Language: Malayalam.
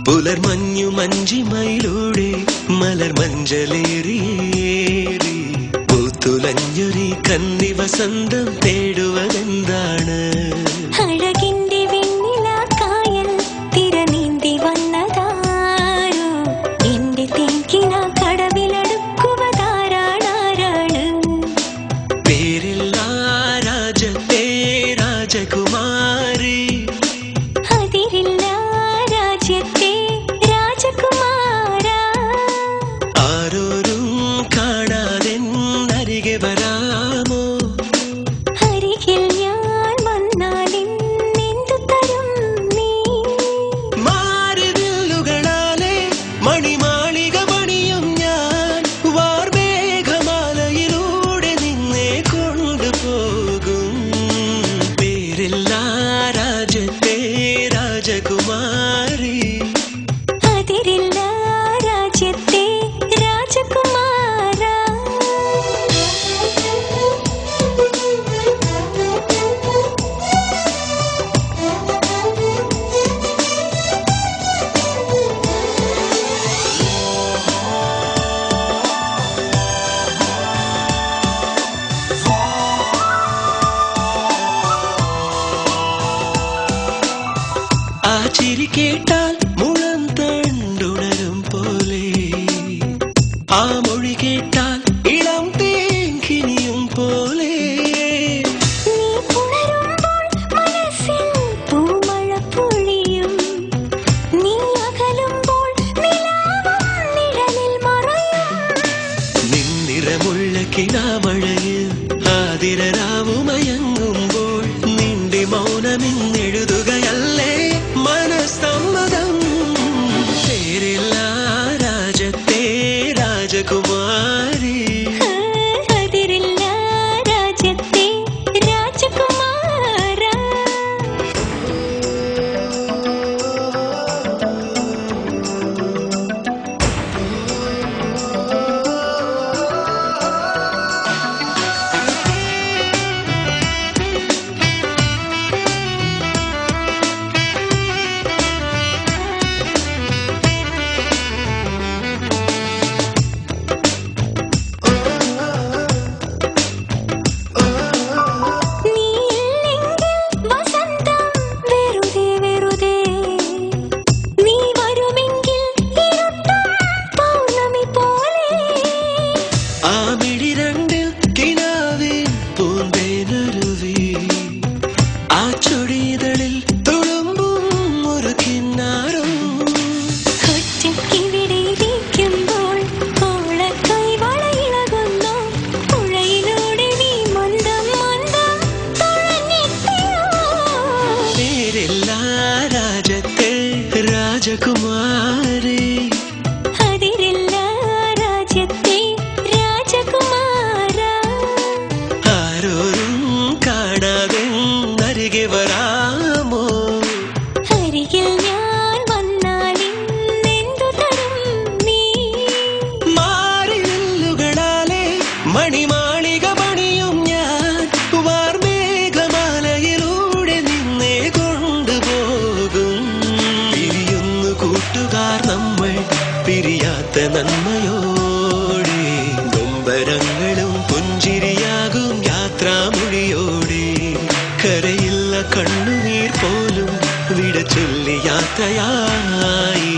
പുലർമഞ്ഞു മഞ്ചിമയിലൂടെ മലർ മഞ്ചലേറിയേറി പൂത്തുലഞ്ഞൊരി കന്നി വസന്തം തേടുവതെന്താണ്? അഴകിന്റെ വെണ്ണില കായൽ തിരനീന്തി വന്നതാരോ, എന്റെ തേക്കിന കടവിലടുക്കുവതാരാണ്? പേരില്ല രാജത്തെ രാജകുമാരി, അതിരില്ല രാജ്യത്തെ രാജകുമാര. ആരോരും കാണാതെ അരികെ വരാമോ? അരികിൽ ഞാൻ വന്നാലെന്തു തരും നീ? മാറിവില്ലുകളാലെ മണിമാളിക പണിയും ഞാൻ, വാർമേഘമാലയിലൂടെ നിന്നെ കൊണ്ടുപോകും. പേരില്ല രാജത്തെ രാജകുമാരി, അതിരില്ല രാജ്യത്തെ രാജകുമാര. ആ ചിരി കേട്ടാൽ മുളം തണ്ടുണരും പോലെ, ആ മൊഴി കേട്ടാൽ ഇളം തേങ്കിനിയും പോലെ. നീ പുണരുമ്പോൾ മനസ്സിൽ പൂമഴ പൊഴിയും, നീ അകലുമ്പോൾ നിലാവും നിഴലിൽ മറയും. നിന്നിറമുള്ള കിനാമഴയിൽ ആതിരരാവുമയങ്ങുമ്പോൾ നിന്റെ മൗനമിന്നെഴുതുകയല്ലേ മനസ്സമ്മതം? പേരില്ല രാജത്തെ രാജകുമാരി, അതിരില്ല രാജ്യത്തെ രാജകുമാര. നീ ഇല്ലെങ്കിൽ വസന്തം വെറുതെ വെറുതെ, നീ വരുമെങ്കിൽ ഇരുട്ടും പൗർണമി പോലെ. ആ മിഴി രണ്ടിൽ കിനാവിൻ പൂന്തേനരുവി, ആ ചുടിതളിൽ തുളുമ്പും ഒരു കിന്നാരം. ഒറ്റയ്ക്കിവിടെ ഇരിക്കുമ്പോൾ ഓളക്കൈവളയിളകുന്നു, പുഴയിലൂടെ നീ മന്ദം മന്ദം തുഴഞ്ഞെത്തിയോ? പേരില്ല രാജത്തെ രാജകുമാരി, അതിരില്ല രാജ്യത്തെ രാജകുമാര. ആരോരും കാണാതെ അരികെ വരാമോ? അരികിൽ ഞാൻ വന്നാലെന്തു തരും നീ? മാറിവില്ലുകളാലെ മണിമാളിക പണിയും ഞാൻ, വാർമേഘമാലയിലൂടെ നിന്നെ കൊണ്ടുപോകും. പിരിയുന്നു കൂട്ടുകാർ നമ്മൾ പിരിയാത്ത നന്മയോടെ, നൊമ്പരങ്ങളും പുഞ്ചിരിയാകും യാത്രാമൊഴിയോടെ. കരയില്ല കണ്ണുനീർ പോലും വിട ചൊല്ലി യാത്രയായി.